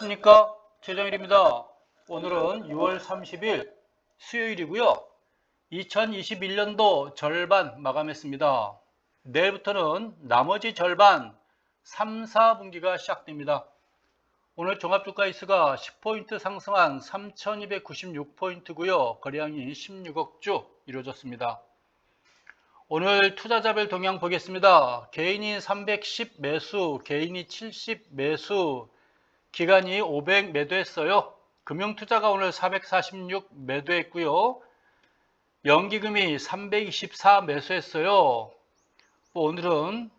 안녕하십니까, 최정일입니다. 오늘은 6월 30일 수요일이고요. 2021년도 절반 마감했습니다. 내일부터는 나머지 절반 3, 4분기가 시작됩니다. 오늘 종합주가지수가 10포인트 상승한 3296포인트고요. 거래량이 16억 주 이루어졌습니다. 오늘 투자자별 동향 보겠습니다. 개인이 310 매수, 개인이 70 매수, 기관이 500 매도했어요. 금융투자가 오늘 446 매도했고요. 연기금이 324 매수했어요. 오늘은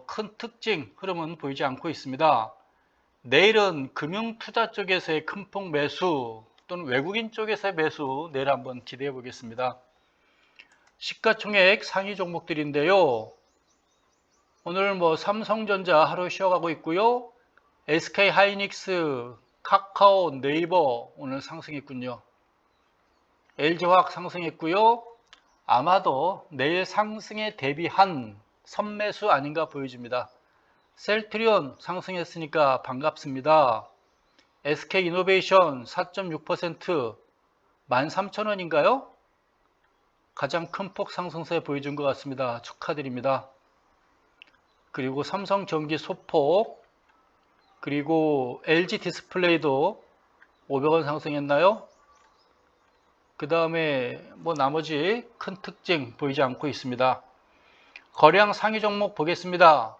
큰 특징 흐름은 보이지 않고 있습니다. 내일은 금융투자 쪽에서의 큰폭 매수 또는 외국인 쪽에서의 매수 내일 한번 기대해 보겠습니다. 시가총액 상위 종목들인데요. 오늘 삼성전자 하루 쉬어가고 있고요. SK하이닉스, 카카오, 네이버 오늘 상승했군요. LG화학 상승했고요. 아마도 내일 상승에 대비한 선매수 아닌가 보여집니다. 셀트리온 상승했으니까 반갑습니다. SK이노베이션 4.6% 13,000원인가요? 가장 큰 폭 상승세 보여준 것 같습니다. 축하드립니다. 그리고 삼성전기 소폭, 그리고 LG디스플레이도 500원 상승했나요? 그 다음에 나머지 큰 특징 보이지 않고 있습니다. 거래량 상위 종목 보겠습니다.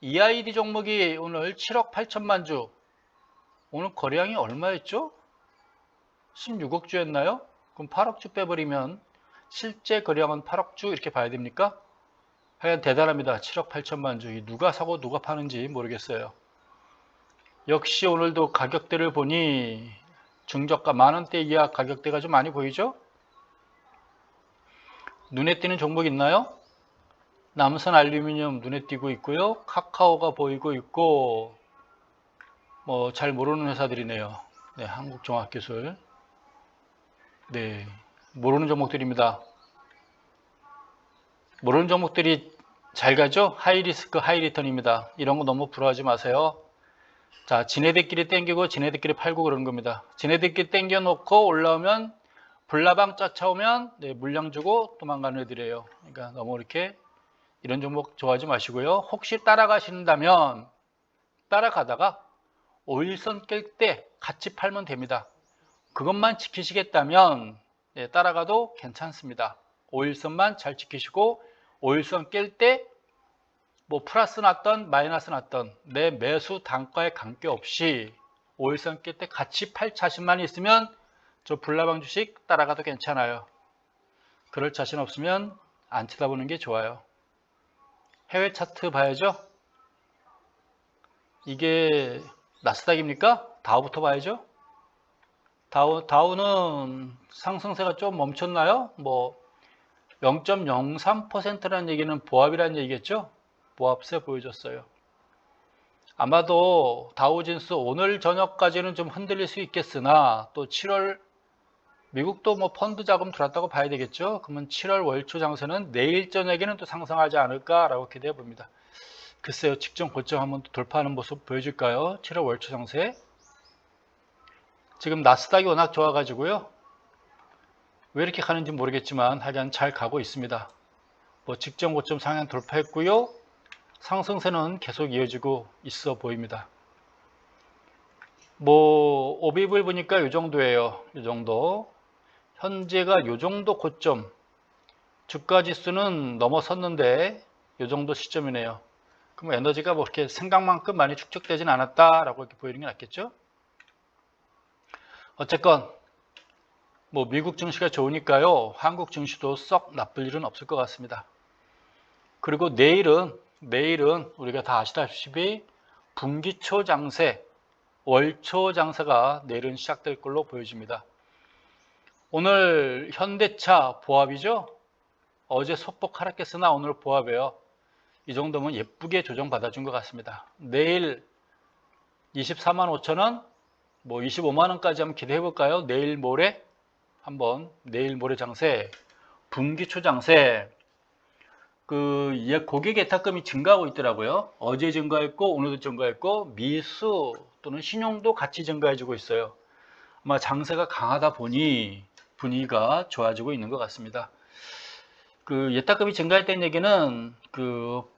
EID 종목이 오늘 7억 8천만 주. 오늘 거래량이 얼마였죠? 16억 주였나요? 그럼 8억 주 빼버리면 실제 거래량은 8억 주 이렇게 봐야 됩니까? 하여간 대단합니다. 7억 8천만 주. 누가 사고 누가 파는지 모르겠어요. 역시 오늘도 가격대를 보니 중저가 만원대 이하 가격대가 좀 많이 보이죠? 눈에 띄는 종목 있나요? 남선 알루미늄 눈에 띄고 있고요. 카카오가 보이고 있고 잘 모르는 회사들이네요. 네, 한국종합기술. 네, 모르는 종목들입니다. 모르는 종목들이 잘 가죠? 하이리스크 하이리턴입니다. 이런 거 너무 부러워하지 마세요. 자, 지네들끼리 땡기고 지네들끼리 팔고 그러는 겁니다. 지네들끼리 땡겨놓고 올라오면 불나방 쫓아오면 물량 주고 도망가는 애들이에요. 그러니까 너무 이렇게 이런 종목 좋아하지 마시고요. 혹시 따라가신다면 따라가다가 5일선 깰 때 같이 팔면 됩니다. 그것만 지키시겠다면 따라가도 괜찮습니다. 5일선만 잘 지키시고 5일선 깰 때 플러스 났던 마이너스 났던 내 매수 단가에 관계없이 5일선 깰 때 같이 팔 자신만 있으면 저 불나방 주식 따라가도 괜찮아요. 그럴 자신 없으면 안 쳐다보는 게 좋아요. 해외 차트 봐야죠. 이게 나스닥입니까? 다우부터 봐야죠. 다우는 상승세가 좀 멈췄나요? 0.03%라는 얘기는 보합이라는 얘기겠죠? 보합세 보여줬어요. 아마도 다우진수 오늘 저녁까지는 좀 흔들릴 수 있겠으나 또 7월 미국도 펀드 자금 들어왔다고 봐야 되겠죠. 그러면 7월 월초 장세는 내일 저녁에는 또 상승하지 않을까라고 기대해 봅니다. 글쎄요, 직전 고점 한번 돌파하는 모습 보여줄까요? 7월 월초 장세. 지금 나스닥이 워낙 좋아가지고요. 왜 이렇게 가는지 모르겠지만 하여간 잘 가고 있습니다. 직전 고점 상향 돌파했고요. 상승세는 계속 이어지고 있어 보입니다. 오비브를 보니까 이 정도예요. 이 정도. 현재가 이 정도 고점. 주가 지수는 넘어섰는데 이 정도 시점이네요. 그럼 에너지가 그렇게 생각만큼 많이 축적되진 않았다라고 이렇게 보이는 게 낫겠죠? 어쨌건 미국 증시가 좋으니까요. 한국 증시도 썩 나쁠 일은 없을 것 같습니다. 그리고 내일은 우리가 다 아시다시피 분기초 장세, 월초 장세가 내일은 시작될 걸로 보여집니다. 오늘 현대차 보합이죠? 어제 소폭 하락했으나 오늘 보합이에요. 이 정도면 예쁘게 조정받아준 것 같습니다. 내일 24만 5천원, 25만 원까지 한번 기대해 볼까요? 내일 모레 한번 내일 모레 장세, 분기초 장세. 고객 예탁금이 증가하고 있더라고요. 어제 증가했고 오늘도 증가했고 미수 또는 신용도 같이 증가해지고 있어요. 아마 장세가 강하다 보니 분위기가 좋아지고 있는 것 같습니다. 예탁금이 증가했다는 얘기는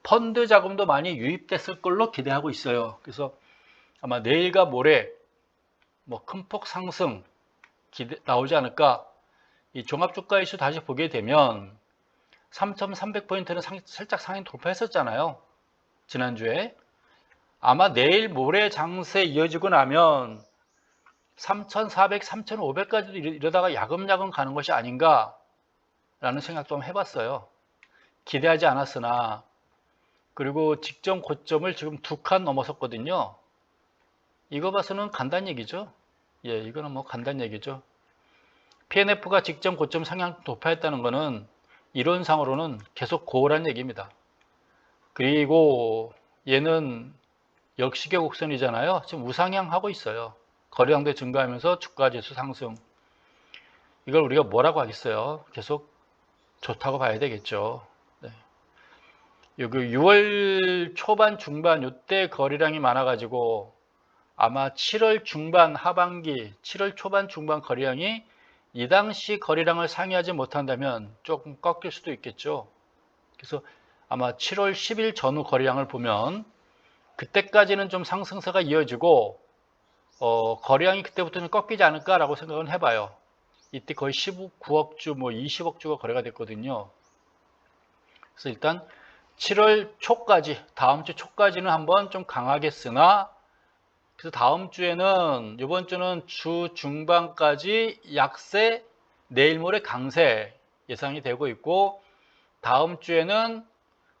펀드 자금도 많이 유입됐을 걸로 기대하고 있어요. 그래서 아마 내일과 모레 큰 폭 상승 나오지 않을까. 이 종합주가 이슈 다시 보게 되면 3,300포인트는 살짝 상향 돌파했었잖아요. 지난주에. 아마 내일 모레 장세 이어지고 나면 3,400, 3,500까지도 이러다가 야금야금 가는 것이 아닌가 라는 생각 좀 해봤어요. 기대하지 않았으나. 그리고 직전 고점을 지금 2칸 넘어섰거든요. 이거 봐서는 간단 얘기죠. 예, 이거는 뭐 간단 얘기죠. PNF가 직전 고점 상향 돌파했다는 것은 이론상으로는 계속 고르란 얘기입니다. 그리고 얘는 역시계 곡선이잖아요. 지금 우상향하고 있어요. 거래량도 증가하면서 주가지수 상승. 이걸 우리가 뭐라고 하겠어요? 계속 좋다고 봐야 되겠죠. 네. 여기 6월 초반 중반 이때 거래량이 많아가지고 아마 7월 중반 하반기 7월 초반 중반 거래량이 이 당시 거래량을 상회하지 못한다면 조금 꺾일 수도 있겠죠. 그래서 아마 7월 10일 전후 거래량을 보면 그때까지는 좀 상승세가 이어지고 거래량이 그때부터는 꺾이지 않을까라고 생각은 해봐요. 이때 거의 19억 주, 20억 주가 거래가 됐거든요. 그래서 일단 7월 초까지, 다음 주 초까지는 한번 좀 강하게 쓰나, 그래서 다음 주에는, 이번 주는 주 중반까지 약세, 내일 모레 강세 예상이 되고 있고, 다음 주에는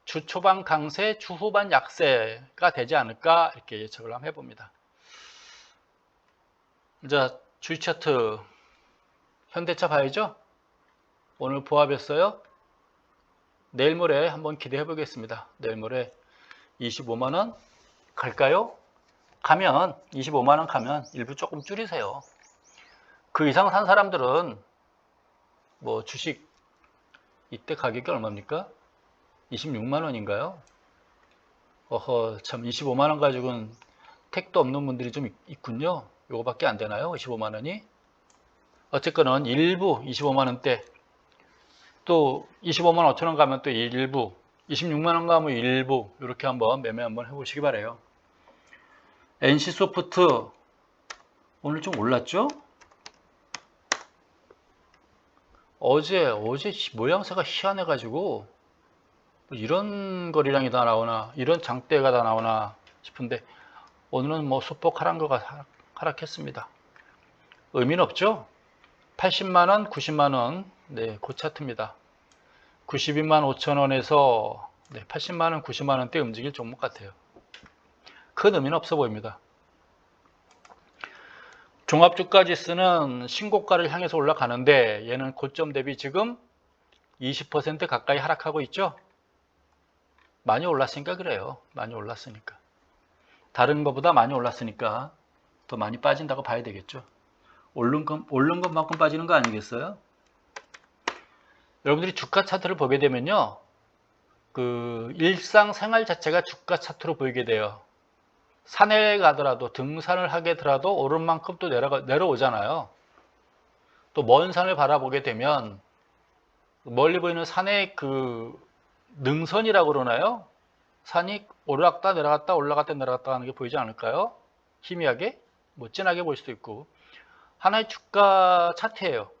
주 초반 강세, 주 후반 약세가 되지 않을까, 이렇게 예측을 한번 해봅니다. 자, 주의 차트. 현대차 봐야죠. 오늘 보합했어요. 내일 모레 한번 기대해 보겠습니다. 내일 모레 25만원 갈까요? 가면 25만원 가면 일부 조금 줄이세요. 그 이상 산 사람들은 주식 이때 가격이 얼마입니까? 26만원인가요? 어허, 참 25만원 가지고는 택도 없는 분들이 좀 있군요. 요거밖에 안 되나요? 25만원이? 어쨌거나 일부 25만원대, 또 25만 5천원 가면 또 일부, 26만원 가면 일부, 이렇게 한번 매매 한번 해보시기 바래요. NC소프트 오늘 좀 올랐죠? 어제 모양새가 희한해가지고 이런 거래량이 다 나오나, 이런 장대가 다 나오나 싶은데 오늘은 소폭 하락했습니다. 의미는 없죠? 80만원, 90만원, 네, 그 차트입니다. 92만 5천원에서 80만원, 90만원대 움직일 종목 같아요. 큰 의미는 없어 보입니다. 종합주가지수는 신고가를 향해서 올라가는데 얘는 고점 대비 지금 20% 가까이 하락하고 있죠. 많이 올랐으니까 그래요. 많이 올랐으니까. 다른 것보다 많이 올랐으니까 더 많이 빠진다고 봐야 되겠죠. 오른 것만큼 빠지는 거 아니겠어요? 여러분들이 주가 차트를 보게 되면요, 일상생활 자체가 주가 차트로 보이게 돼요. 산에 가더라도, 등산을 하게 되더라도 오른 만큼 또 내려오잖아요. 또 먼 산을 바라보게 되면 멀리 보이는 산의 능선이라고 그러나요? 산이 올라갔다 내려갔다 올라갔다 내려갔다 하는 게 보이지 않을까요? 희미하게, 진하게 보일 수도 있고. 하나의 주가 차트예요.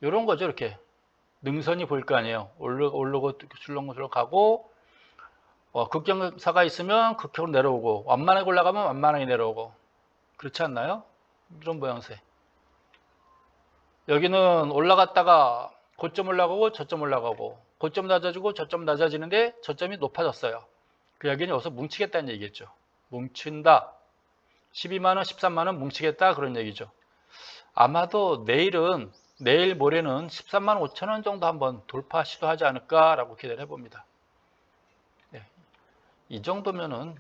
이런 거죠. 이렇게 능선이 보일 거 아니에요. 오르고 출렁출렁 가고, 극경사가 있으면 극형으로 내려오고, 완만하게 올라가면 완만하게 내려오고, 그렇지 않나요? 이런 모양새. 여기는 올라갔다가 고점 올라가고 저점 올라가고, 고점 낮아지고 저점 낮아지는데 저점이 높아졌어요. 그 이야기는 여기서 뭉치겠다는 얘기겠죠. 뭉친다. 12만원, 13만원 뭉치겠다, 그런 얘기죠. 아마도 내일 모레는 13만 5천원 정도 한번 돌파 시도하지 않을까라고 기대를 해봅니다. 네. 이 정도면은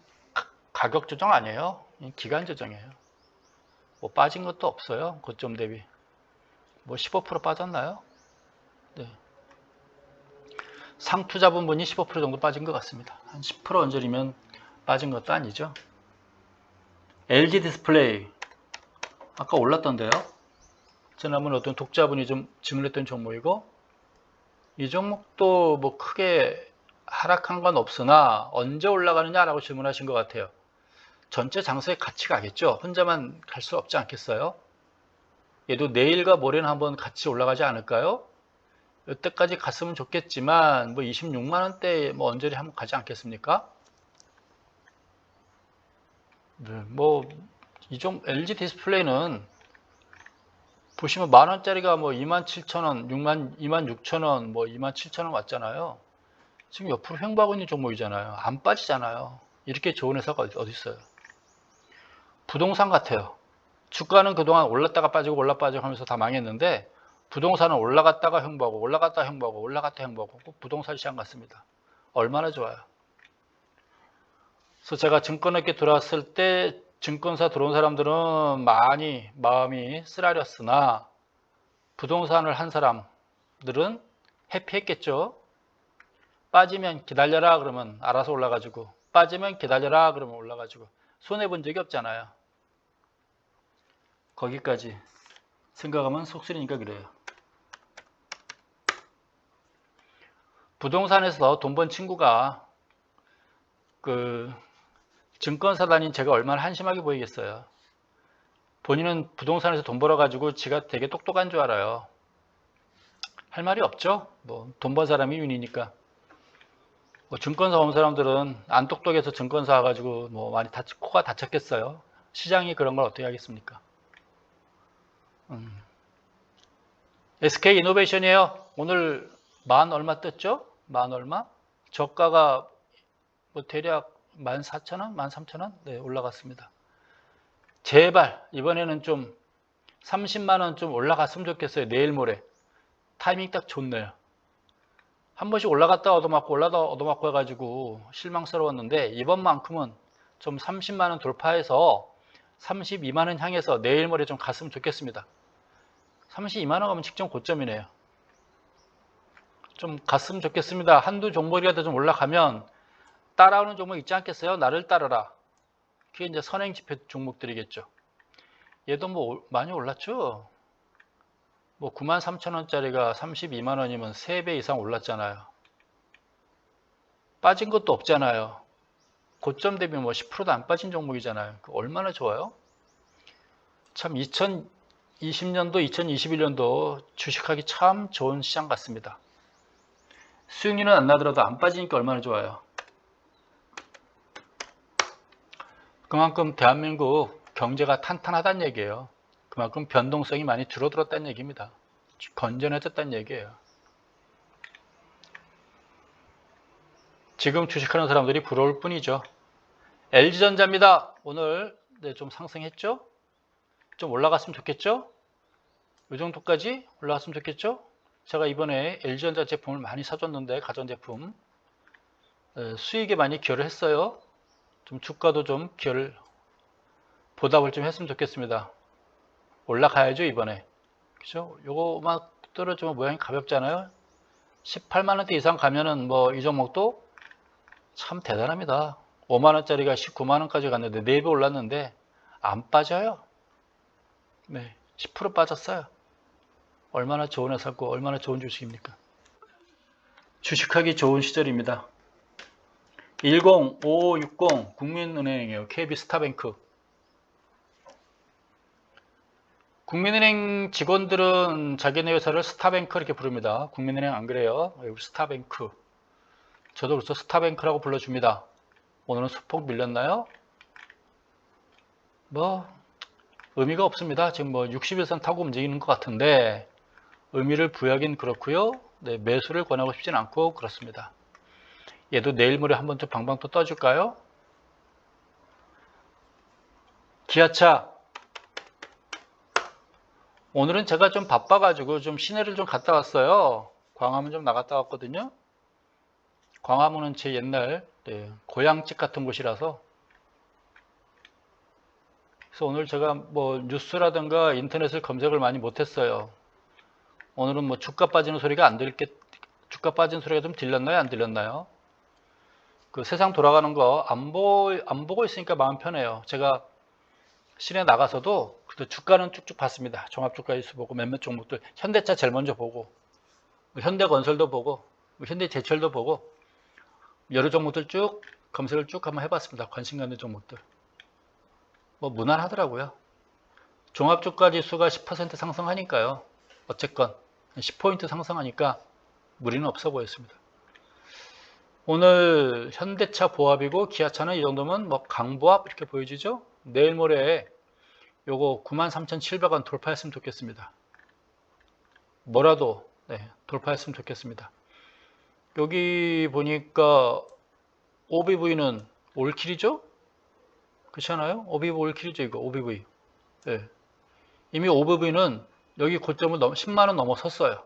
가격 조정 아니에요. 기간 조정이에요. 빠진 것도 없어요. 고점 대비. 15% 빠졌나요? 네. 상투 자본분이 15% 정도 빠진 것 같습니다. 한 10% 언저리면 빠진 것도 아니죠. LG 디스플레이 아까 올랐던데요. 지난번에 어떤 독자분이 좀 질문했던 종목이고, 이 종목도 뭐 크게 하락한 건 없으나 언제 올라가느냐라고 질문하신 것 같아요. 전체 장세에 같이 가겠죠. 혼자만 갈 수 없지 않겠어요? 얘도 내일과 모레는 한번 같이 올라가지 않을까요? 이때까지 갔으면 좋겠지만 뭐 26만 원대 뭐 언저리 한번 가지 않겠습니까? 네, 뭐 이종 LG 디스플레이는 보시면 만 원짜리가 뭐 27,000원, 26,000원, 뭐 27,000원 왔잖아요. 지금 옆으로 횡보하고 있는 종목이잖아요. 안 빠지잖아요. 이렇게 좋은 회사가 어디 있어요? 부동산 같아요. 주가는 그동안 올랐다가 빠지고 올라 빠지고 하면서 다 망했는데, 부동산은 올라갔다가 횡보하고 올라갔다가 횡보하고 올라갔다가 횡보하고 꼭 부동산 시장 같습니다. 얼마나 좋아요. 그래서 제가 증권업계 들어왔을 때 증권사 들어온 사람들은 많이 마음이 쓰라렸으나 부동산을 한 사람들은 해피했겠죠. 빠지면 기다려라 그러면 알아서 올라가지고, 빠지면 기다려라 그러면 올라가지고, 손해본 적이 없잖아요. 거기까지 생각하면 속쓰리니까 그래요. 부동산에서 돈 번 친구가 그 증권사 다닌 제가 얼마나 한심하게 보이겠어요. 본인은 부동산에서 돈 벌어가지고 지가 되게 똑똑한 줄 알아요. 할 말이 없죠. 뭐 돈 번 사람이 윤이니까. 뭐 증권사 온 사람들은 안 똑똑해서 증권사 와가지고 뭐 많이 코가 다쳤겠어요. 시장이 그런 걸 어떻게 하겠습니까? SK 이노베이션이에요. 오늘 만 얼마 떴죠? 만 얼마? 저가가 뭐 대략 14,000원? 13,000원? 네, 올라갔습니다. 제발 이번에는 좀 30만원 좀 올라갔으면 좋겠어요. 내일 모레. 타이밍 딱 좋네요. 한 번씩 올라갔다 얻어맞고 올라다 얻어맞고 해가지고 실망스러웠는데, 이번만큼은 좀 30만원 돌파해서 32만원 향해서 내일 모레 좀 갔으면 좋겠습니다. 32만원 가면 직전 고점이네요. 좀 갔으면 좋겠습니다. 한두 종목이라도 좀 올라가면 따라오는 종목 있지 않겠어요? 나를 따르라. 그게 이제 선행지표 종목들이겠죠. 얘도 뭐 많이 올랐죠? 뭐 93,000원짜리가 32만원이면 3배 이상 올랐잖아요. 빠진 것도 없잖아요. 고점 대비 뭐 10%도 안 빠진 종목이잖아요. 얼마나 좋아요? 참 2020년도, 2021년도 주식하기 참 좋은 시장 같습니다. 수익률은 안 나더라도 안 빠지니까 얼마나 좋아요. 그만큼 대한민국 경제가 탄탄하다는 얘기예요. 그만큼 변동성이 많이 줄어들었다는 얘기입니다. 건전해졌다는 얘기예요. 지금 주식하는 사람들이 부러울 뿐이죠. LG전자입니다. 오늘 좀 상승했죠? 좀 올라갔으면 좋겠죠? 이 정도까지 올라갔으면 좋겠죠? 제가 이번에 LG전자 제품을 많이 사줬는데, 가전제품 수익에 많이 기여를 했어요. 좀 주가도 좀 기여를 보답을 좀 했으면 좋겠습니다. 올라가야죠 이번에. 그죠? 요거만 떨어지면 모양이 가볍잖아요. 18만원대 이상 가면은 뭐 이 종목도 참 대단합니다. 5만원짜리가 19만원까지 갔는데 4배 올랐는데 안 빠져요. 네, 10% 빠졌어요. 얼마나 좋은 회사고 얼마나 좋은 주식입니까? 주식하기 좋은 시절입니다. 105560 국민은행이에요. KB스타뱅크. 국민은행 직원들은 자기네 회사를 스타뱅크 이렇게 부릅니다. 국민은행 안 그래요. 여기 스타뱅크. 저도 그래서 스타뱅크라고 불러줍니다. 오늘은 수폭 밀렸나요? 뭐 의미가 없습니다. 지금 뭐 60일선 타고 움직이는 것 같은데 의미를 부여하긴 그렇고요. 네, 매수를 권하고 싶진 않고 그렇습니다. 얘도 내일 모레 한번 좀 방방 또 떠줄까요? 기아차. 오늘은 제가 좀 바빠가지고 좀 시내를 좀 갔다 왔어요. 광화문 좀 나갔다 왔거든요. 광화문은 제 옛날 고향집 같은 곳이라서. 그래서 오늘 제가 뭐 뉴스라든가 인터넷을 검색을 많이 못했어요. 오늘은 뭐 주가 빠지는 소리가 안 들게, 주가 빠진 소리가 좀 들렸나요? 안 들렸나요? 그 세상 돌아가는 거 안 보고 있으니까 마음 편해요. 제가 시내 나가서도 그래도 주가는 쭉쭉 봤습니다. 종합주가지수 보고 몇몇 종목들 현대차 제일 먼저 보고 현대건설도 보고 현대제철도 보고 여러 종목들 쭉 검색을 쭉 한번 해봤습니다. 관심 가는 종목들 뭐 무난하더라고요. 종합주가지수가 10% 상승하니까요. 어쨌건 10포인트 상승하니까 무리는 없어 보였습니다. 오늘 현대차 보합이고 기아차는 이 정도면 뭐 강보합 이렇게 보여지죠. 내일 모레 요거 93,700원 돌파했으면 좋겠습니다. 뭐라도 돌파했으면 좋겠습니다. 여기 보니까 OBV는 올킬이죠? 그렇지 않아요? OBV 올킬이죠, 이거 OBV. 네. 이미 OBV는 여기 고점을 10만원 넘어섰어요.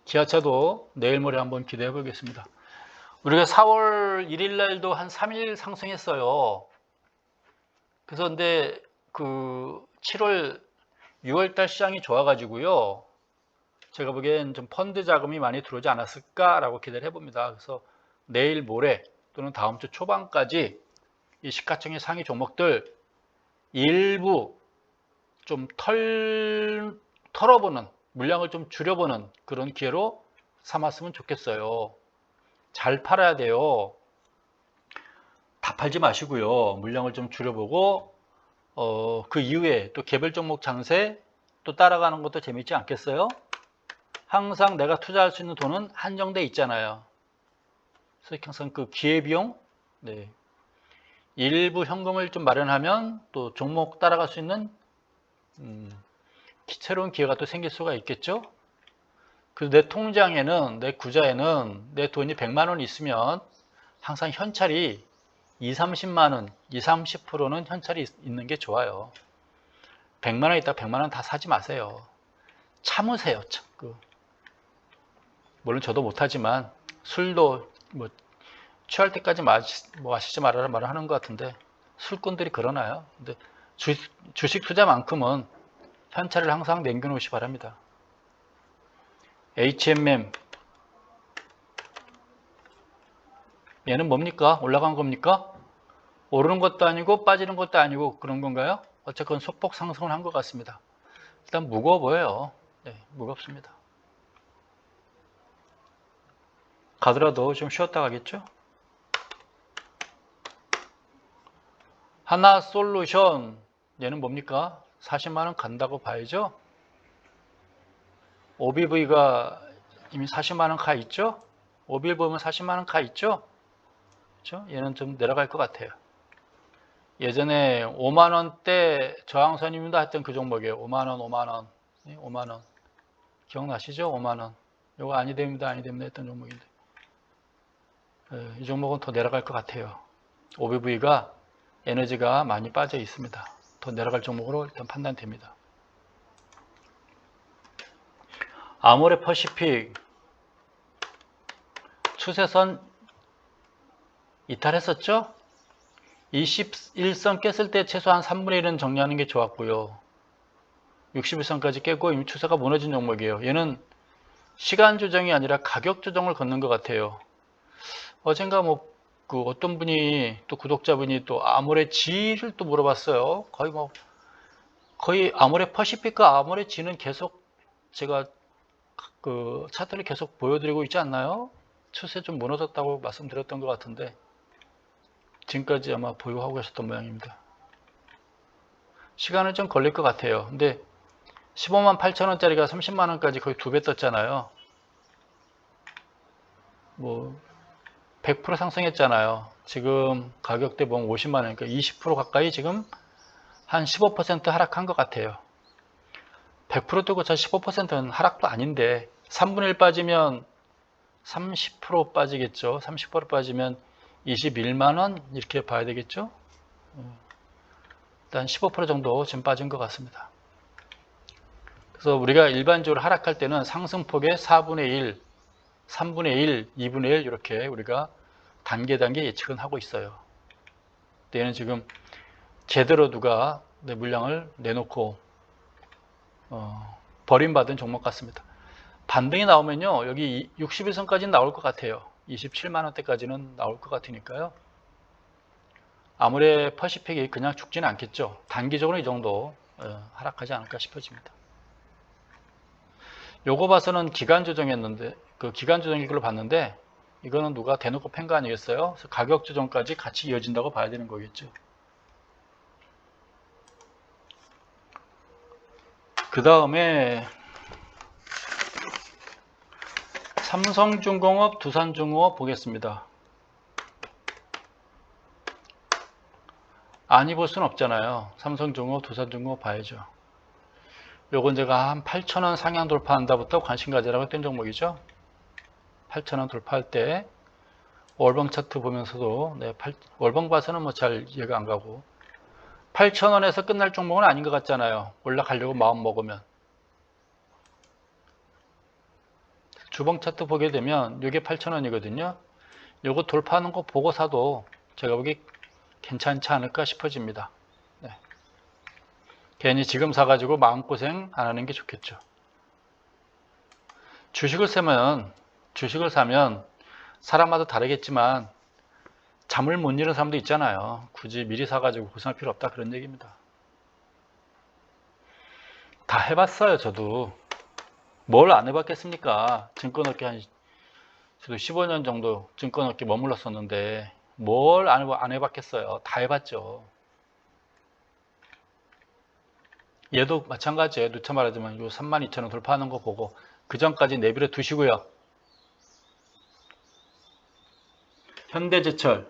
기아차도 내일 모레 한번 기대해 보겠습니다. 우리가 4월 1일 날도 한 3일 상승했어요. 그래서 근데 그 7월 6월 달 시장이 좋아가지고요. 제가 보기엔 좀 펀드 자금이 많이 들어오지 않았을까라고 기대를 해봅니다. 그래서 내일 모레 또는 다음 주 초반까지 이 시가총액 상위 종목들 일부 좀 털어보는, 물량을 좀 줄여보는 그런 기회로 삼았으면 좋겠어요. 잘 팔아야 돼요. 다 팔지 마시고요. 물량을 좀 줄여보고 그 이후에 또 개별 종목 장세 또 따라가는 것도 재밌지 않겠어요? 항상 내가 투자할 수 있는 돈은 한정돼 있잖아요. 그래서 항상 그 기회비용, 일부 현금을 좀 마련하면 또 종목 따라갈 수 있는 새로운 기회가 또 생길 수가 있겠죠. 그래서 내 통장에는, 내 구자에는 내 돈이 100만 원 있으면 항상 현찰이 30만 원, 30%는 현찰이 있는 게 좋아요. 100만 원 있다 100만 원 다 사지 마세요. 참으세요. 물론 저도 못하지만 술도 뭐 취할 때까지 마시지 말아라 말을 하는 것 같은데 술꾼들이 그러나요? 근데 주식 투자만큼은 현찰을 항상 남겨놓으시 바랍니다. HMM 얘는 뭡니까? 올라간 겁니까? 오르는 것도 아니고 빠지는 것도 아니고 그런 건가요? 어쨌건 소폭 상승을 한 것 같습니다. 일단 무거워 보여요. 무겁습니다. 가더라도 좀 쉬었다 가겠죠? 하나솔루션 얘는 뭡니까? 40만원 간다고 봐야죠. OBV가 이미 40만원 가 있죠? OBV 보면 40만원 가 있죠? 그렇죠? 얘는 좀 내려갈 것 같아요. 예전에 5만원대 저항선입니다 했던 그 종목이에요. 5만원 5만원 5만원 기억나시죠? 5만원 이거 아니 됩니다 했던 종목인데 이 종목은 더 내려갈 것 같아요. OBV가 에너지가 많이 빠져 있습니다. 더 내려갈 종목으로 일단 판단됩니다. 아모레퍼시픽 추세선 이탈했었죠? 21선 깼을 때 최소한 3분의 1은 정리하는 게 좋았고요. 61선까지 깨고 이미 추세가 무너진 종목이에요. 얘는 시간 조정이 아니라 가격 조정을 걷는 것 같아요. 어젠가 그 어떤 분이 또 구독자분이 또 아모레 G를 또 물어봤어요. 거의 아모레 퍼시픽과 아모레 G는 계속 제가 그 차트를 계속 보여드리고 있지 않나요? 추세 좀 무너졌다고 말씀드렸던 것 같은데 지금까지 아마 보유하고 계셨던 모양입니다. 시간은 좀 걸릴 것 같아요. 근데 15만 8천 원짜리가 30만 원까지 거의 2배 떴잖아요. 100% 상승했잖아요. 지금 가격대 보면 50만 원, 그러니까 20% 가까이 지금 한 15% 하락한 것 같아요. 100% 뜨고 저 15%는 하락도 아닌데 3분의 1 빠지면 30% 빠지겠죠. 30% 빠지면 21만 원 이렇게 봐야 되겠죠. 일단 15% 정도 지금 빠진 것 같습니다. 그래서 우리가 일반적으로 하락할 때는 상승폭의 4분의 1, 3분의 1, 2분의 1 이렇게 우리가 단계 예측은 하고 있어요. 얘는 지금 제대로 누가 물량을 내놓고 버림받은 종목 같습니다. 반등이 나오면요, 여기 61선까지는 나올 것 같아요. 27만 원대까지는 나올 것 같으니까요. 아무래 퍼시픽이 그냥 죽지는 않겠죠. 단기적으로 이 정도 하락하지 않을까 싶어집니다. 요거 봐서는 기간 조정이었는데, 그 기간 조정일 걸로 봤는데, 이거는 누가 대놓고 팬 거 아니겠어요? 그래서 가격 조정까지 같이 이어진다고 봐야 되는 거겠죠. 그 다음에 삼성중공업, 두산중공업 보겠습니다. 아니 볼 수는 없잖아요. 삼성중공업, 두산중공업 봐야죠. 요건 제가 한 8,000원 상향 돌파한다부터 관심 가지라고 했던 종목이죠. 8,000원 돌파할 때 월봉 차트 보면서도 월봉 봐서는 뭐 잘 이해가 안 가고 8,000원에서 끝날 종목은 아닌 것 같잖아요. 올라가려고 마음 먹으면. 주봉 차트 보게 되면 이게 8,000원이거든요. 요거 돌파하는 거 보고 사도 제가 보기 괜찮지 않을까 싶어집니다. 네. 괜히 지금 사가지고 마음고생 안 하는 게 좋겠죠. 주식을 사면 사람마다 다르겠지만 잠을 못 이루는 사람도 있잖아요. 굳이 미리 사가지고 고생할 필요 없다 그런 얘기입니다. 다 해봤어요. 저도. 뭘 안 해봤겠습니까? 증권업계 저도 15년 정도 증권업계 머물렀었는데 뭘 안 해봤겠어요. 다 해봤죠. 얘도 마찬가지예요. 누차 말하지만 요 32,000원 돌파하는 거 보고 그 전까지 내버려 두시고요. 현대제철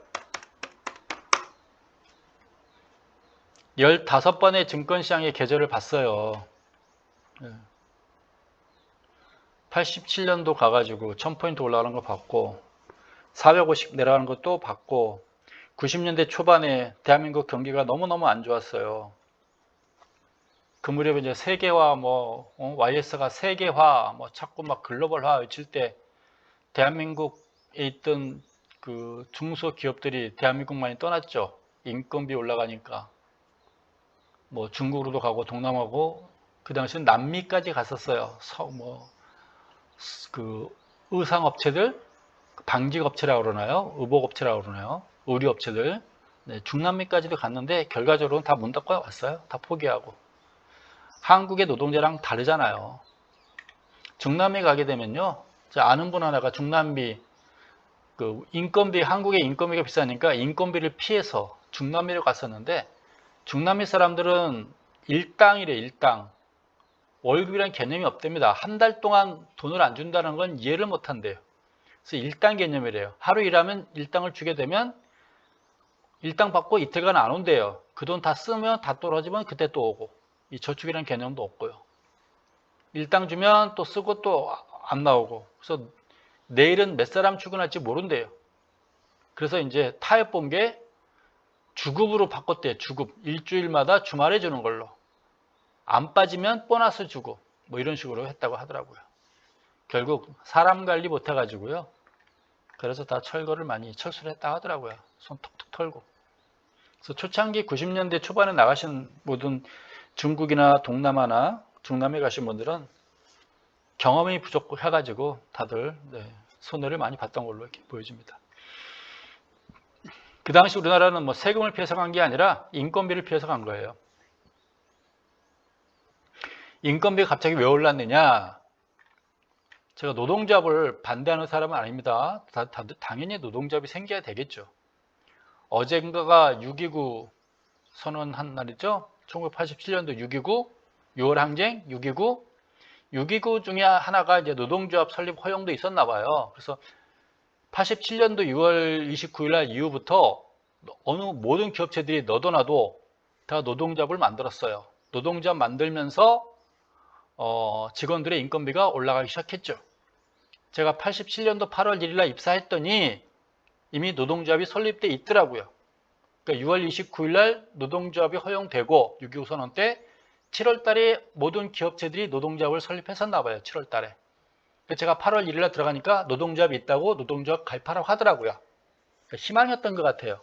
15번의 증권시장의 계절을 봤어요. 87년도 가가지고 1000포인트 올라가는 거 봤고 450 내려가는 것도 봤고 90년대 초반에 대한민국 경기가 너무너무 안 좋았어요. 그 무렵에 이제 세계화 YS가 세계화 자꾸 막 글로벌화 외칠 때 대한민국에 있던 그 중소기업들이 대한민국만이 떠났죠. 인건비 올라가니까 중국으로도 가고 동남아고 그 당시는 남미까지 갔었어요. 그 의상업체들, 방직업체라고 그러나요? 의복업체라고 그러나요? 의류업체들. 네, 중남미까지도 갔는데 결과적으로는 다 문 닫고 왔어요. 다 포기하고. 한국의 노동자랑 다르잖아요. 중남미 가게 되면요. 아는 분 하나가 중남미 한국의 인건비가 비싸니까 인건비를 피해서 중남미를 갔었는데 중남미 사람들은 일당이래, 일당. 월급이란 개념이 없답니다. 한 달 동안 돈을 안 준다는 건 이해를 못 한대요. 그래서 일당 개념이래요. 하루 일하면 일당을 주게 되면 일당 받고 이틀간 안 온대요. 그 돈 다 쓰면 다 떨어지면 그때 또 오고. 이 저축이라는 개념도 없고요. 일당 주면 또 쓰고 또 안 나오고. 그래서 내일은 몇 사람 출근할지 모른대요. 그래서 이제 타협 본 게 주급으로 바꿨대요. 주급. 일주일마다 주말에 주는 걸로. 안 빠지면 보너스 주고 이런 식으로 했다고 하더라고요. 결국 사람 관리 못 해가지고요. 그래서 다 철수를 했다고 하더라고요. 손 톡톡 털고. 그래서 초창기 90년대 초반에 나가신 모든 중국이나 동남아나 중남에 가신 분들은 경험이 부족해가지고 다들 손해를 많이 봤던 걸로 이렇게 보여집니다. 그 당시 우리나라는 세금을 피해서 간 게 아니라 인건비를 피해서 간 거예요. 인건비가 갑자기 왜 올랐느냐? 제가 노동조합을 반대하는 사람은 아닙니다. 당연히 노동조합이 생겨야 되겠죠. 어젠가가 6.29 선언한 날이죠. 1987년도 6.29, 6월 항쟁, 6.29. 6.29 중에 하나가 이제 노동조합 설립 허용도 있었나 봐요. 그래서 87년도 6월 29일 날 이후부터 모든 기업체들이 너도 나도 다 노동조합을 만들었어요. 노동조합 만들면서 직원들의 인건비가 올라가기 시작했죠. 제가 87년도 8월 1일 날 입사했더니 이미 노동조합이 설립돼 있더라고요. 그러니까 6월 29일 날 노동조합이 허용되고 6.25 선언 때 7월 달에 모든 기업체들이 노동조합을 설립했었나 봐요. 7월 달에. 제가 8월 1일 날 들어가니까 노동조합이 있다고 노동조합 가입하라고 하더라고요. 그러니까 희망이었던 것 같아요.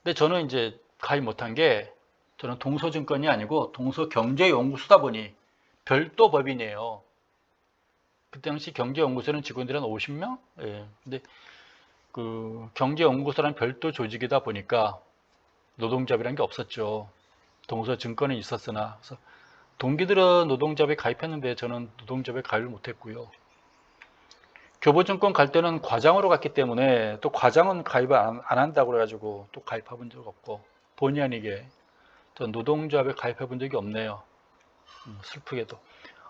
근데 저는 이제 가입 못한 게 저는 동서증권이 아니고 동서경제연구소다 보니 별도 법인이에요. 그때 당시 경제연구소는 직원들이 한 50명? 예. 근데 그 경제연구소라는 별도 조직이다 보니까 노동조합이라는 게 없었죠. 동서증권은 있었으나. 그래서 동기들은 노동조합에 가입했는데 저는 노동조합에 가입을 못했고요. 교보증권 갈 때는 과장으로 갔기 때문에 또 과장은 가입을 안 한다고 그래가지고 또 가입해 본 적 없고, 본의 아니게 전 노동조합에 가입해 본 적이 없네요. 슬프게도.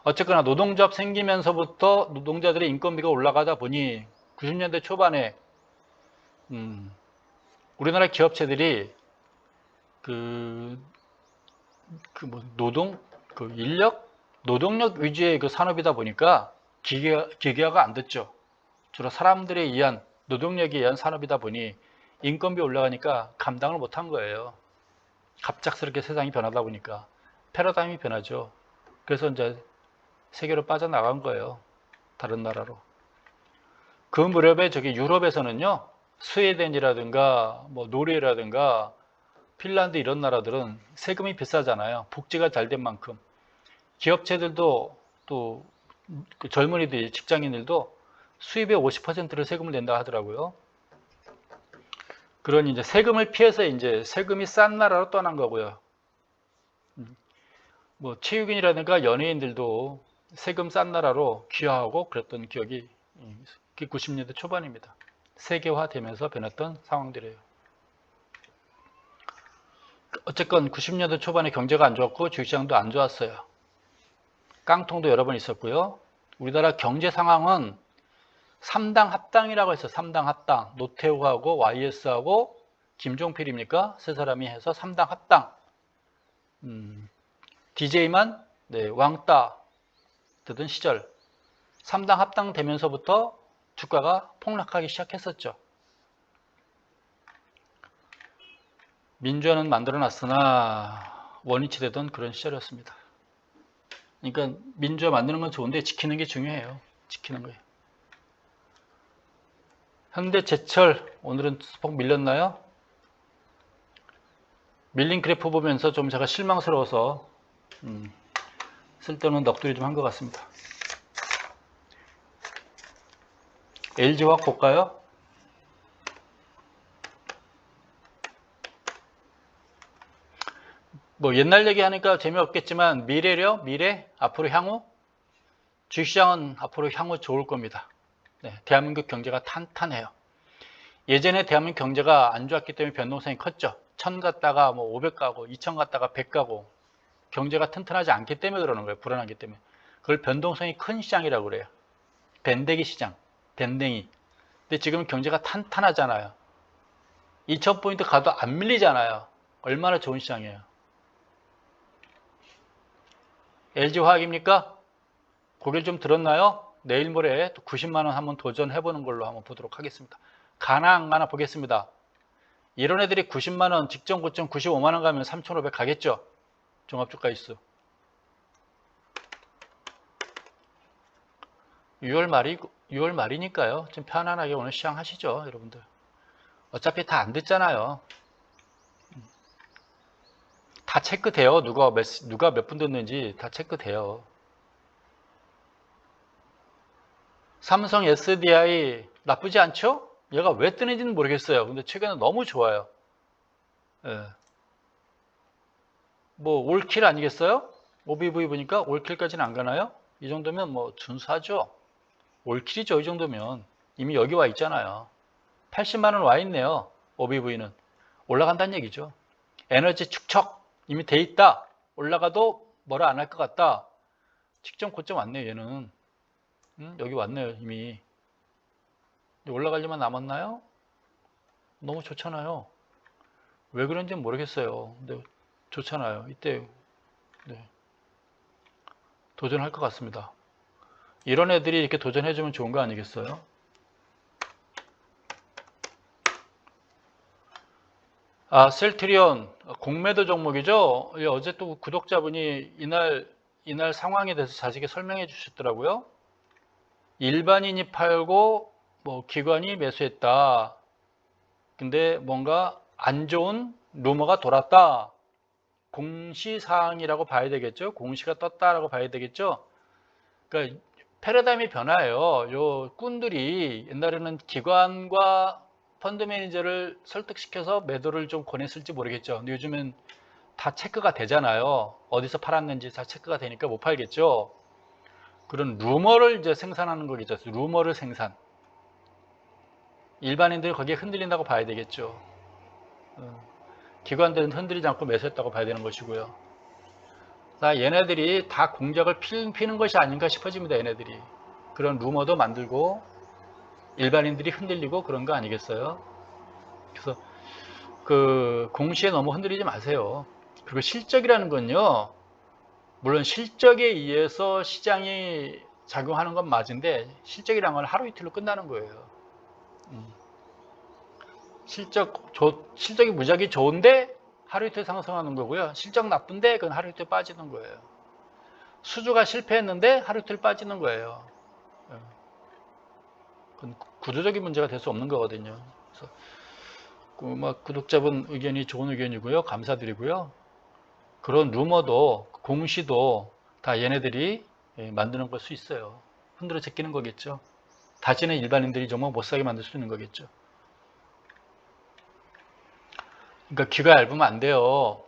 어쨌거나 노동조합 생기면서부터 노동자들의 인건비가 올라가다 보니 90년대 초반에 우리나라 기업체들이 노동력 위주의 그 산업이다 보니까 기계화가 안 됐죠. 주로 사람들에 의한, 노동력에 의한 산업이다 보니 인건비 올라가니까 감당을 못한 거예요. 갑작스럽게 세상이 변하다 보니까 패러다임이 변하죠. 그래서 이제 세계로 빠져나간 거예요. 다른 나라로. 그 무렵에 저기 유럽에서는요, 스웨덴이라든가 뭐 노르웨이라든가 핀란드 이런 나라들은 세금이 비싸잖아요. 복지가 잘 된 만큼. 기업체들도 또 그 젊은이들, 직장인들도 수입의 50%를 세금을 낸다 하더라고요. 그러니 이제 세금을 피해서 이제 세금이 싼 나라로 떠난 거고요. 뭐 체육인이라든가 연예인들도 세금 싼 나라로 귀화하고 그랬던 기억이 90년대 초반입니다. 세계화되면서 변했던 상황들이에요. 어쨌건 90년대 초반에 경제가 안 좋았고 주식시장도 안 좋았어요. 깡통도 여러 번 있었고요. 우리나라 경제 상황은 3당 합당이라고 해서 3당 합당, 노태우하고 YS하고 김종필입니까? 세 사람이 해서 3당 합당. DJ만 왕따 되던 시절 3당 합당 되면서부터 주가가 폭락하기 시작했었죠. 민주화는 만들어놨으나 원위치 되던 그런 시절이었습니다. 그러니까 민주화 만드는 건 좋은데 지키는 게 중요해요. 지키는 거예요. 현대제철 오늘은 수폭 밀렸나요? 밀린 그래프 보면서 좀 제가 실망스러워서 쓸데없는 넋두리 좀 한 것 같습니다. LG화학 볼까요? 뭐 옛날 얘기하니까 재미없겠지만 미래요? 미래? 앞으로 향후? 주식시장은 앞으로 향후 좋을 겁니다. 네, 대한민국 경제가 탄탄해요. 예전에 대한민국 경제가 안 좋았기 때문에 변동성이 컸죠. 1000 갔다가 뭐 500 가고 2000 갔다가 100 가고 경제가 튼튼하지 않기 때문에 그러는 거예요. 불안하기 때문에. 그걸 변동성이 큰 시장이라고 그래요. 밴데기 시장, 밴댕이. 근데 지금 경제가 탄탄하잖아요. 2000포인트 가도 안 밀리잖아요. 얼마나 좋은 시장이에요. LG화학입니까? 고개를 좀 들었나요? 내일 모레 또 90만원 한번 도전해보는 걸로 한번 보도록 하겠습니다. 가나 안 가나 보겠습니다. 이런 애들이 90만원, 직전 고점 95만원 가면 3,500 가겠죠? 종합주가지수. 6월 말이니까요. 좀 편안하게 오늘 시장 하시죠, 여러분들. 어차피 다 안 됐잖아요. 다 체크돼요. 누가 몇 분 됐는지 다 체크돼요. 삼성 SDI 나쁘지 않죠? 얘가 왜 뜨는지는 모르겠어요. 근데 최근에 너무 좋아요. 예. 뭐 올킬 아니겠어요? OBV 보니까 올킬까지는 안 가나요? 이 정도면 뭐 준수하죠. 올킬이죠. 이 정도면 이미 여기 와 있잖아요. 80만원 와 있네요. OBV는 올라간다는 얘기죠. 에너지 축척 이미 돼 있다. 올라가도 뭐라 안 할 것 같다. 직전 고점 왔네요. 얘는 여기 왔네요. 이미 올라가려면 남았나요? 너무 좋잖아요. 왜 그런지는 모르겠어요. 근데 좋잖아요. 이때 도전할 것 같습니다. 이런 애들이 이렇게 도전해주면 좋은 거 아니겠어요? 셀트리온 공매도 종목이죠. 어제 또 구독자분이 이날 상황에 대해서 자세히 설명해 주셨더라고요. 일반인이 팔고 뭐 기관이 매수했다. 근데 뭔가 안 좋은 루머가 돌았다. 공시사항이라고 봐야 되겠죠. 공시가 떴다라고 봐야 되겠죠. 그러니까 패러다임이 변화해요. 요 꾼들이 옛날에는 기관과 펀드 매니저를 설득시켜서 매도를 좀 권했을지 모르겠죠. 근데 요즘은 다 체크가 되잖아요. 어디서 팔았는지 다 체크가 되니까 못 팔겠죠. 그런 루머를 이제 생산하는 거겠죠. 루머를 생산. 일반인들이 거기에 흔들린다고 봐야 되겠죠. 기관들은 흔들리지 않고 매수했다고 봐야 되는 것이고요. 얘네들이 다 공작을 피는 것이 아닌가 싶어집니다. 얘네들이. 그런 루머도 만들고 일반인들이 흔들리고 그런 거 아니겠어요? 그래서 그 공시에 너무 흔들리지 마세요. 그리고 실적이라는 건요. 물론 실적에 의해서 시장이 작용하는 건 맞은데 실적이란 건 하루 이틀로 끝나는 거예요. 실적이 무지하게 좋은데 하루 이틀 상승하는 거고요. 실적 나쁜데 그건 하루 이틀 빠지는 거예요. 수주가 실패했는데 하루 이틀 빠지는 거예요. 그건 구조적인 문제가 될 수 없는 거거든요. 그래서 구독자분 의견이 좋은 의견이고요. 감사드리고요. 그런 루머도 공시도 다 얘네들이 만드는 걸 수 있어요. 흔들어 제끼는 거겠죠. 다시는 일반인들이 정말 못 사게 만들 수 있는 거겠죠. 그러니까 귀가 얇으면 안 돼요.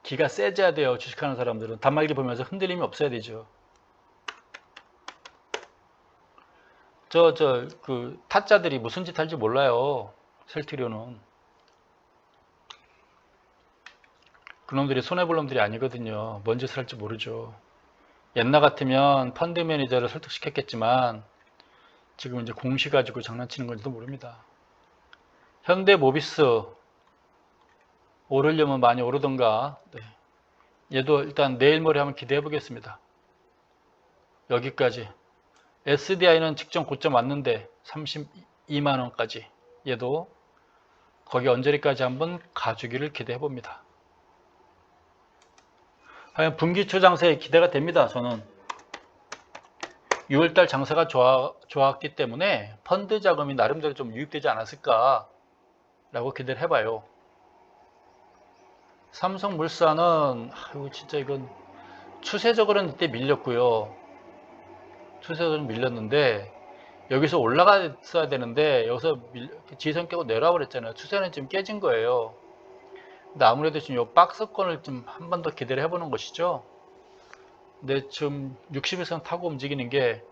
귀가 세져야 돼요. 주식하는 사람들은 단말기 보면서 흔들림이 없어야 되죠. 그 타짜들이 무슨 짓 할지 몰라요. 셀트리온은. 그놈들이 손해볼 놈들이 아니거든요. 뭔 짓을 할지 모르죠. 옛날 같으면 펀드 매니저를 설득시켰겠지만 지금 이제 공시 가지고 장난치는 건지도 모릅니다. 현대모비스 오르려면 많이 오르던가. 네. 얘도 일단 내일 모레 한번 기대해 보겠습니다. 여기까지. SDI는 직전 고점 왔는데 32만원까지. 얘도 거기 언저리까지 한번 가주기를 기대해 봅니다. 과연 분기초 장세에 기대가 됩니다. 저는 6월달 장세가 좋았기 때문에 펀드 자금이 나름대로 좀 유입되지 않았을까 라고 기대를 해봐요. 삼성물산은 진짜 이건 추세적으로는 이때 밀렸고요. 추세적으로 밀렸는데 여기서 올라갔어야 되는데 여기서 지선 깨고 내려와 버렸잖아요. 추세는 지금 깨진 거예요. 근데 아무래도 지금 이 박스권을 좀 한 번 더 기대를 해보는 것이죠. 근데 지금 60일선 타고 움직이는 게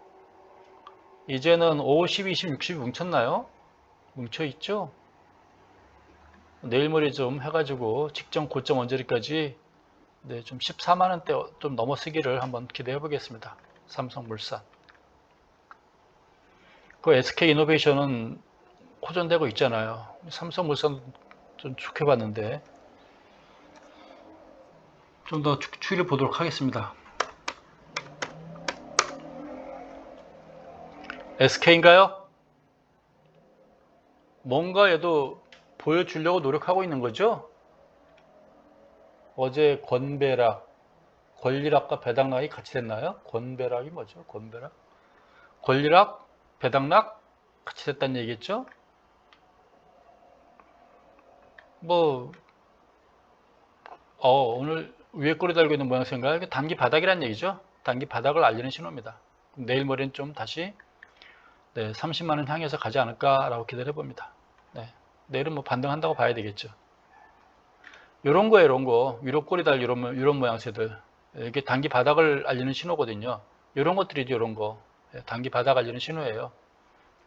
이제는 50, 20, 60이 뭉쳤나요? 뭉쳐있죠? 내일 모레 좀 해가지고 직전 고점 언저리까지 좀 14만원대 좀 넘어서기를 한번 기대해 보겠습니다. 삼성물산. 그 SK이노베이션은 호전되고 있잖아요. 삼성물산 좀 축해봤는데 좀 더 추이를 보도록 하겠습니다. SK인가요? 뭔가 얘도 보여주려고 노력하고 있는 거죠? 어제 권배락, 권리락과 배당락이 같이 됐나요? 권배락이 뭐죠? 권배락? 권리락, 배당락 같이 됐다는 얘기겠죠? 오늘 위에 꼬리 달고 있는 모양새인가요? 단기 바닥이란 얘기죠? 단기 바닥을 알리는 신호입니다. 내일 모레는 좀 다시 30만원 향해서 가지 않을까라고 기대를 해봅니다. 내일은 반등한다고 봐야 되겠죠. 요런 거예요, 요런 거. 위로 꼬리 달 이런 모양새들. 이게 단기 바닥을 알리는 신호거든요. 요런 것들이죠, 요런 거. 단기 바닥 알리는 신호예요.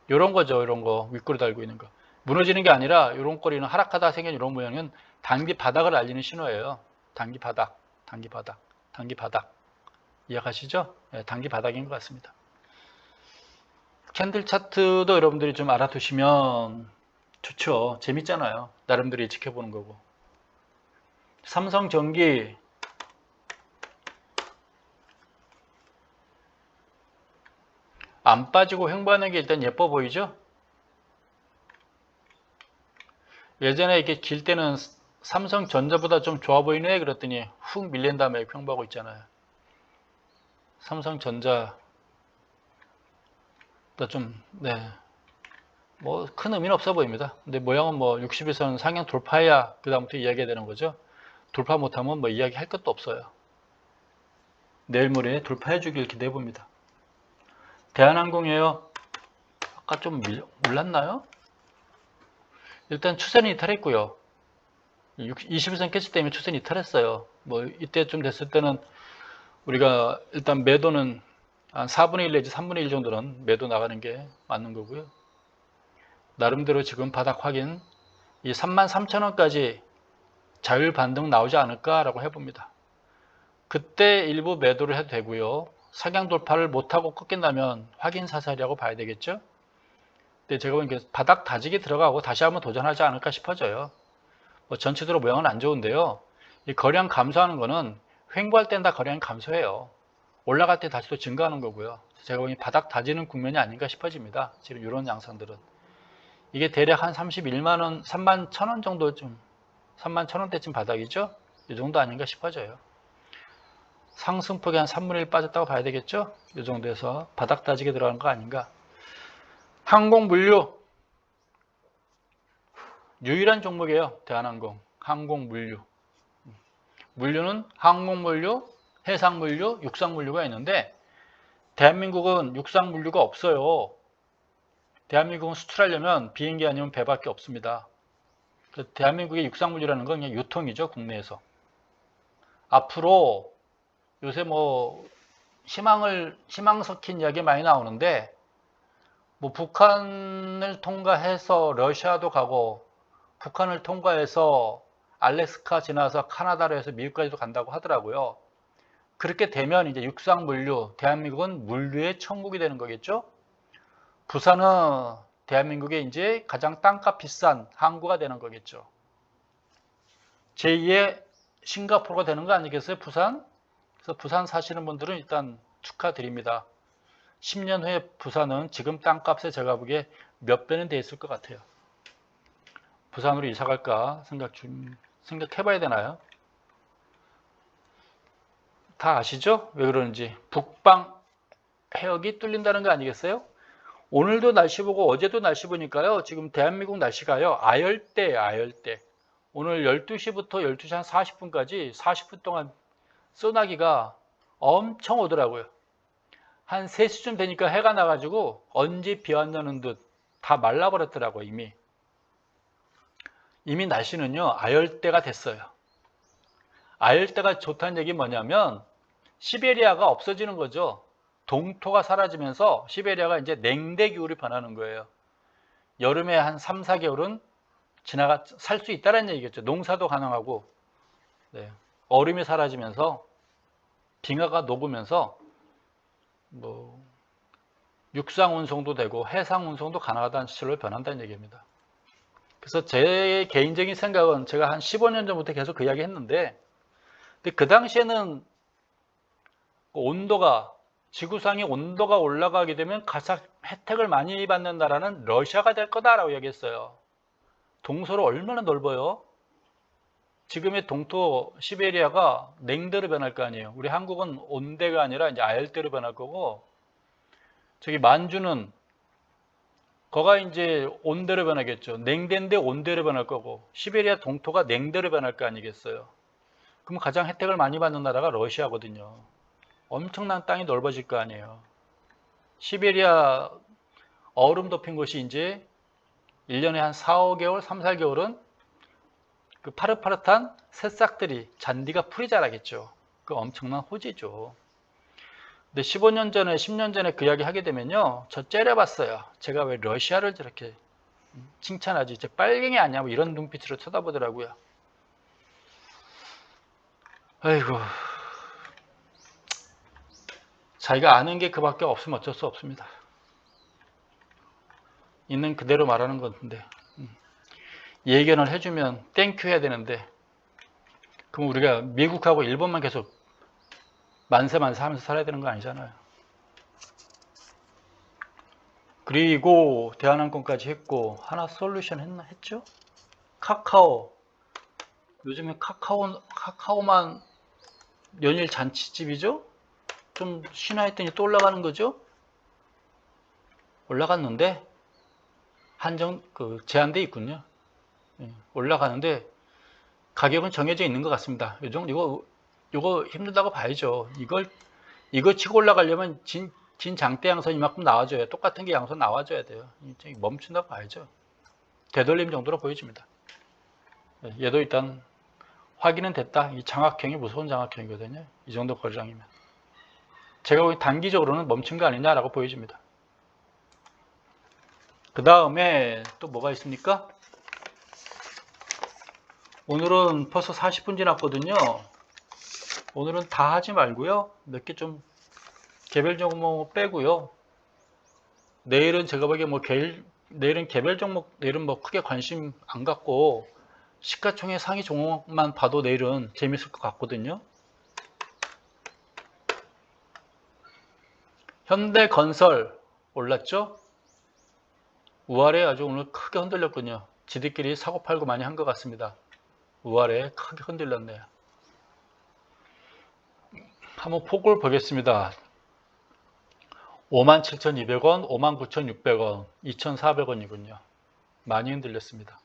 요런 거죠, 요런 거. 윗꼬리 달고 있는 거. 무너지는 게 아니라 요런 꼬리는 하락하다 생긴 이런 모양은 단기 바닥을 알리는 신호예요. 단기 바닥, 단기 바닥, 단기 바닥. 이해가시죠? 단기 바닥인 것 같습니다. 캔들 차트도 여러분들이 좀 알아두시면 좋죠. 재밌잖아요. 나름대로 지켜보는 거고. 삼성전기 안 빠지고 횡보하는 게 일단 예뻐 보이죠? 예전에 이렇게 길 때는 삼성전자보다 좀 좋아 보이네 그랬더니 훅 밀린 다음에 횡보하고 있잖아요. 삼성전자 좀 큰 의미는 없어 보입니다. 근데 모양은 60에서는 상향 돌파해야 그 다음부터 이야기해야 되는 거죠. 돌파 못하면 이야기 할 것도 없어요. 내일 모레 돌파해 주길 기대해 봅니다. 대한항공이에요. 아까 좀 올랐나요? 일단 추세는 이탈했고요. 21선 깼을 때문에 추세는 이탈했어요. 뭐 이때쯤 됐을 때는 우리가 일단 매도는 한 4분의 1 내지 3분의 1 정도는 매도 나가는 게 맞는 거고요. 나름대로 지금 바닥 확인, 이 33,000원까지 자율 반등 나오지 않을까라고 해봅니다. 그때 일부 매도를 해도 되고요. 상향 돌파를 못하고 꺾인다면 확인 사살이라고 봐야 되겠죠. 근데 제가 보니까 바닥 다지기 들어가고 다시 한번 도전하지 않을까 싶어져요. 뭐 전체적으로 모양은 안 좋은데요. 이 거래량 감소하는 거는 횡보할 땐 다 거래량이 감소해요. 올라갈 때 다시 또 증가하는 거고요. 제가 보니 바닥 다지는 국면이 아닌가 싶어집니다. 지금 이런 양상들은. 이게 대략 한 31만원, 31,000원 정도쯤, 31,000원대쯤 바닥이죠? 이 정도 아닌가 싶어져요. 상승폭이 한 3분의 1 빠졌다고 봐야 되겠죠? 이 정도에서 바닥 다지게 들어가는 거 아닌가. 항공물류. 유일한 종목이에요. 대한항공. 항공물류. 물류는 항공물류, 해상물류, 육상물류가 있는데 대한민국은 육상물류가 없어요. 대한민국은 수출하려면 비행기 아니면 배밖에 없습니다. 대한민국의 육상물류라는 건 그냥 유통이죠. 국내에서. 앞으로 요새 뭐 희망 섞인 이야기 많이 나오는데 뭐 북한을 통과해서 러시아도 가고 북한을 통과해서 알래스카 지나서 카나다로 해서 미국까지도 간다고 하더라고요. 그렇게 되면 이제 육상 물류, 대한민국은 물류의 천국이 되는 거겠죠? 부산은 대한민국의 이제 가장 땅값 비싼 항구가 되는 거겠죠. 제2의 싱가포르가 되는 거 아니겠어요? 부산? 그래서 부산 사시는 분들은 일단 축하드립니다. 10년 후에 부산은 지금 땅값에 제가 보기에 몇 배는 돼 있을 것 같아요. 부산으로 이사 갈까 생각해봐야 되나요? 다 아시죠? 왜 그러는지. 북방 해역이 뚫린다는 거 아니겠어요? 오늘도 날씨 보고 어제도 날씨 보니까요. 지금 대한민국 날씨가요. 아열대예요. 아열대. 오늘 12시부터 12시 한 40분까지 40분 동안 소나기가 엄청 오더라고요. 한 3시쯤 되니까 해가 나가지고 언제 비 왔냐는 듯 다 말라버렸더라고요. 이미 날씨는요. 아열대가 됐어요. 아열대가 좋다는 얘기 뭐냐면 시베리아가 없어지는 거죠. 동토가 사라지면서 시베리아가 이제 냉대기후로 변하는 거예요. 여름에 한 3, 4개월은 살 수 있다는 얘기겠죠. 농사도 가능하고 네. 얼음이 사라지면서 빙하가 녹으면서 뭐 육상 운송도 되고 해상 운송도 가능하다는 시절로 변한다는 얘기입니다. 그래서 제 개인적인 생각은 제가 한 15년 전부터 계속 그 이야기 했는데 근데 그 당시에는 지구상의 온도가 올라가게 되면 가장 혜택을 많이 받는 나라는 러시아가 될 거다라고 얘기했어요. 동서로 얼마나 넓어요? 지금의 동토 시베리아가 냉대로 변할 거 아니에요. 우리 한국은 온대가 아니라 이제 아열대로 변할 거고 저기 만주는 거가 이제 온대로 변하겠죠. 냉대인데 온대로 변할 거고 시베리아 동토가 냉대로 변할 거 아니겠어요. 그럼 가장 혜택을 많이 받는 나라가 러시아거든요. 엄청난 땅이 넓어질 거 아니에요. 시베리아 얼음 덮인 곳이 이제 1년에 한 4, 5개월, 3, 4개월은 그 파릇파릇한 새싹들이 잔디가 풀이 자라겠죠. 그 엄청난 호지죠. 근데 15년 전에 10년 전에 그 이야기 하게 되면요. 저 째려봤어요. 제가 왜 러시아를 저렇게 칭찬하지? 이제 빨갱이 아니야? 뭐 이런 눈빛으로 쳐다보더라고요. 아이고. 자기가 아는 게 그밖에 없으면 어쩔 수 없습니다. 있는 그대로 말하는 건데 예견을 해주면 땡큐 해야 되는데 그럼 우리가 미국하고 일본만 계속 만세 하면서 살아야 되는 거 아니잖아요. 그리고 대한항공까지 했고 하나솔루션 했죠? 카카오 요즘에 카카오만 연일 잔치집이죠? 좀 쉬나 했더니 또 올라가는 거죠? 올라갔는데 제한돼 있군요. 올라가는데 가격은 정해져 있는 것 같습니다. 이거 힘들다고 봐야죠. 이거 치고 올라가려면 진 장대 양선 이만큼 나와줘요. 똑같은 게 양선 나와줘야 돼요. 멈춘다고 봐야죠. 되돌림 정도로 보여집니다. 얘도 일단 확인은 됐다. 이 장악형이 무서운 장악형이거든요. 이 정도 거리랑이면. 제가 보기 단기적으로는 멈춘 거 아니냐라고 보여집니다. 그 다음에 또 뭐가 있습니까? 오늘은 벌써 40분 지났거든요. 오늘은 다 하지 말고요. 몇 개 좀 개별 종목 빼고요. 내일은 제가 보기에 내일은 개별 종목, 내일은 뭐 크게 관심 안 갖고 시가총액 상위 종목만 봐도 내일은 재밌을 것 같거든요. 현대건설 올랐죠? 우아래 아주 오늘 크게 흔들렸군요. 지들끼리 사고팔고 많이 한 것 같습니다. 우아래 크게 흔들렸네요. 한번 폭을 보겠습니다. 57,200원, 59,600원, 2,400원이군요. 많이 흔들렸습니다.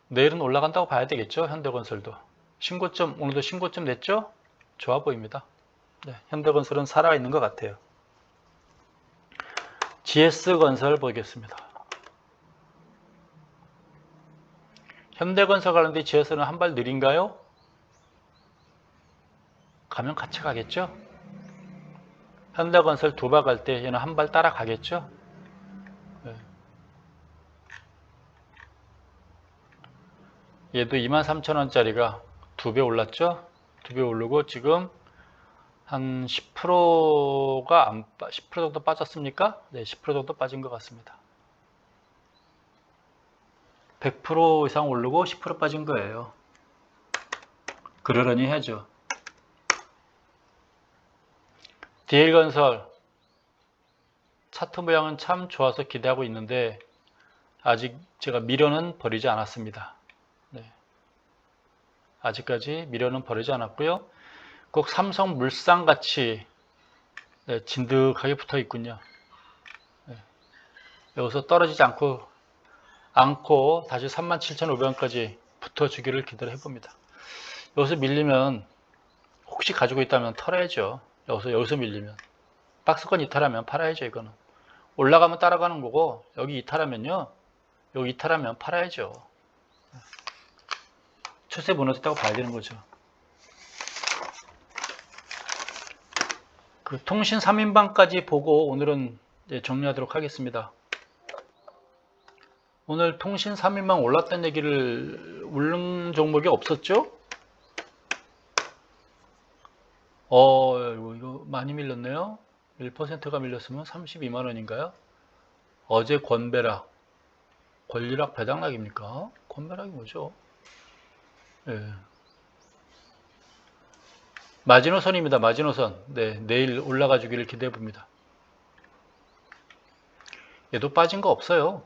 내일은 올라간다고 봐야 되겠죠? 현대건설도. 신고점, 오늘도 신고점 냈죠? 좋아 보입니다. 네, 현대건설은 살아있는 것 같아요. GS건설 보겠습니다. 현대건설 가는데 GS는 한 발 느린가요? 가면 같이 가겠죠? 현대건설 두 발 갈 때 얘는 한 발 따라가겠죠? 네. 얘도 23,000원짜리가 2배 올랐죠? 2배 오르고 지금 한 10%가 10% 정도 빠졌습니까? 네, 10% 정도 빠진 것 같습니다. 100% 이상 오르고 10% 빠진 거예요. 그러려니 해야죠. DL건설 차트 모양은 참 좋아서 기대하고 있는데 아직 제가 미련은 버리지 않았습니다. 네. 아직까지 미련은 버리지 않았고요. 꼭 삼성물산같이 네, 진득하게 붙어 있군요. 네. 여기서 떨어지지 않고 다시 37,500원까지 붙어주기를 기대를 해봅니다. 여기서 밀리면 혹시 가지고 있다면 털어야죠. 여기서 밀리면 박스권 이탈하면 팔아야죠. 이거는 올라가면 따라가는 거고 여기 이탈하면요, 여기 이탈하면 팔아야죠. 추세 무너졌다고 봐야 되는 거죠. 그 통신 3인방까지 보고 오늘은 정리하도록 하겠습니다. 오늘 통신 3인방 올랐다는 얘기를 울릉 종목이 없었죠? 이거 많이 밀렸네요. 1%가 밀렸으면 32만원인가요? 어제 권배락, 권리락 배당락입니까? 권배락이 뭐죠? 네. 마지노선입니다. 마지노선. 네, 내일 올라가 주기를 기대해 봅니다. 얘도 빠진 거 없어요.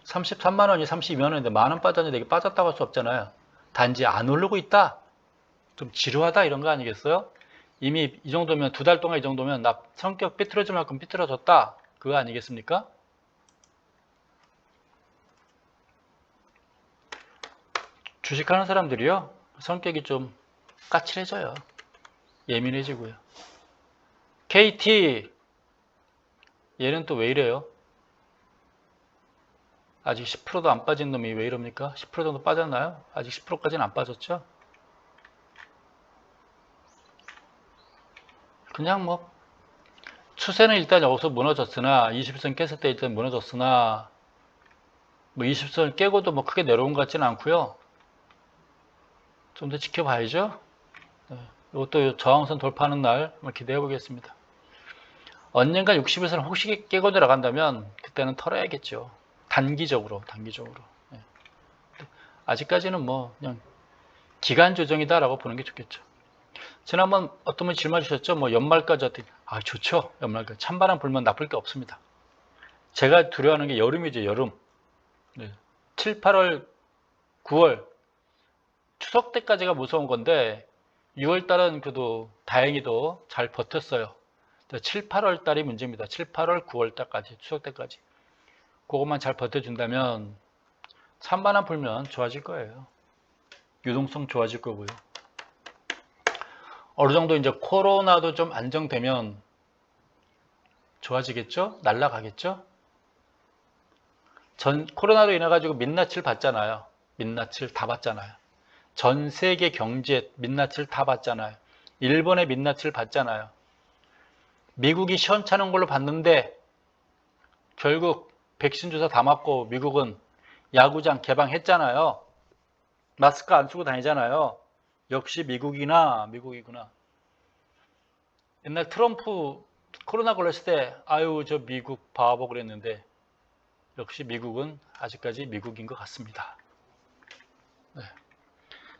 33만원이 32만원인데 만원 빠졌는데 이게 빠졌다고 할 수 없잖아요. 단지 안 오르고 있다. 좀 지루하다 이런 거 아니겠어요? 이미 이 정도면 2달 동안 이 정도면 나 성격 삐뚤어질 만큼 삐뚤어졌다. 그거 아니겠습니까? 주식하는 사람들이요. 성격이 좀 까칠해져요. 예민해지고요. KT 얘는 또 왜 이래요? 아직 10%도 안 빠진 놈이 왜 이럽니까? 10% 정도 빠졌나요? 아직 10%까지는 안 빠졌죠? 그냥 뭐 추세는 일단 여기서 무너졌으나 20선 깼을 때 일단 무너졌으나 뭐 20선 깨고도 뭐 크게 내려온 것 같지는 않고요. 좀 더 지켜봐야죠. 네. 이것도 저항선 돌파하는 날 기대해 보겠습니다. 언젠가 60에서는 혹시 깨고 들어간다면 그때는 털어야겠죠. 단기적으로. 네. 아직까지는 뭐 그냥 기간 조정이다라고 보는 게 좋겠죠. 지난번 어떤 분이 질문 주셨죠? 뭐 연말까지 어떻게? 좋죠. 연말까지 찬바람 불면 나쁠 게 없습니다. 제가 두려워하는 게 여름이죠. 여름. 네. 7, 8월, 9월 추석 때까지가 무서운 건데 6월 달은 그래도 다행히도 잘 버텼어요. 7, 8월 달이 문제입니다. 7, 8월, 9월 달까지 추석 때까지 그것만 잘 버텨준다면 찬바람 불면 좋아질 거예요. 유동성 좋아질 거고요. 어느 정도 이제 코로나도 좀 안정되면 좋아지겠죠? 날아가겠죠? 코로나로 인해 가지고 민낯을 봤잖아요. 민낯을 다 봤잖아요. 전 세계 경제 민낯을 다 봤잖아요. 일본의 민낯을 봤잖아요. 미국이 시원찮은 걸로 봤는데 결국 백신 주사 다 맞고 미국은 야구장 개방했잖아요. 마스크 안 쓰고 다니잖아요. 역시 미국이구나. 옛날 트럼프 코로나 걸렸을 때 아유 저 미국 바보 그랬는데 역시 미국은 아직까지 미국인 것 같습니다. 네.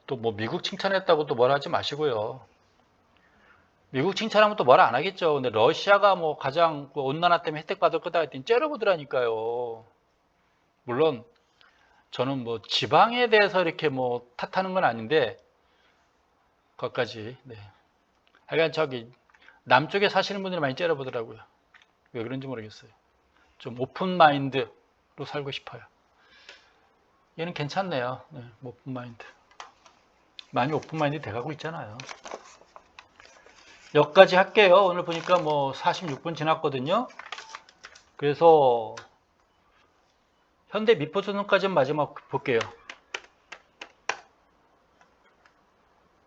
또 뭐 미국 칭찬했다고 또 뭐라 하지 마시고요. 미국 칭찬하면 또 뭐라 안 하겠죠. 근데 러시아가 뭐 가장 온난화 때문에 혜택 받을 거다 했더니 째려보더라니까요. 물론 저는 뭐 지방에 대해서 이렇게 뭐 탓하는 건 아닌데 그것까지. 네. 하여간 저기 남쪽에 사시는 분들이 많이 째려보더라고요. 왜 그런지 모르겠어요. 좀 오픈 마인드로 살고 싶어요. 얘는 괜찮네요. 네, 오픈 마인드. 많이 오픈 마인드 돼가고 있잖아요. 여기까지 할게요. 오늘 보니까 뭐 46분 지났거든요. 그래서 현대 미포천선까지는 마지막 볼게요.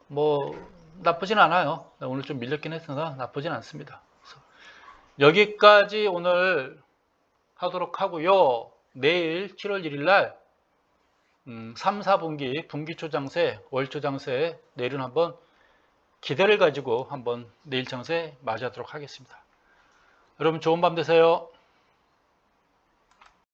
뭐 나쁘진 않아요. 오늘 좀 밀렸긴 했으나 나쁘진 않습니다. 여기까지 오늘 하도록 하고요. 내일 7월 1일 날 3, 4분기 분기초장세, 월초장세 내일은 한번 기대를 가지고 한번 내일 장세 맞이하도록 하겠습니다. 여러분 좋은 밤 되세요.